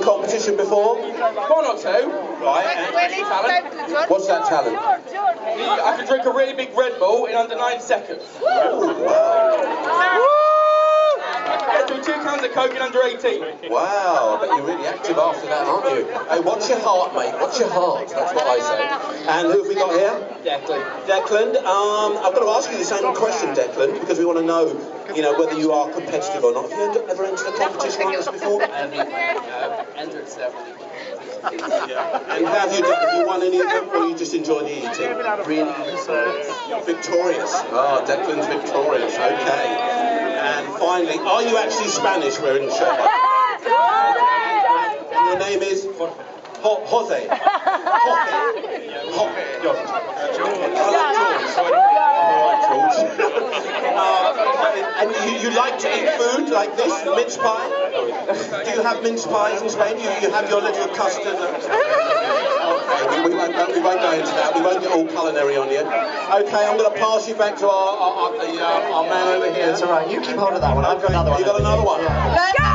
Competition before? One or two. Right. What's that talent? I can drink a really big Red Bull in under 9 seconds. Ooh, wow. Get through 2 cans of Coke in under 18. Wow, but you're really active after that, aren't you? Hey, watch your heart, mate. Watch your heart. That's what I say. And who have we got here? Declan. Declan. I've got to ask you the same question, Declan, because we want to know, whether you are competitive or not. Have you ever entered a competition like this before? Entered several. And have you won any of them, or you just enjoy the eating? Really? You're victorious. Oh, Declan's victorious. Okay. And finally, are you actually Spanish? We're in the shop. And your name is Jose. And you like to eat food like this, mince pie? Do you have mince pies in Spain? You have your little custard. Okay, we won't go into that. We won't get all culinary on you. Okay, I'm going to pass you back to our man over here. It's all right. You keep hold of that one. I've got another one. You got another one? Yeah.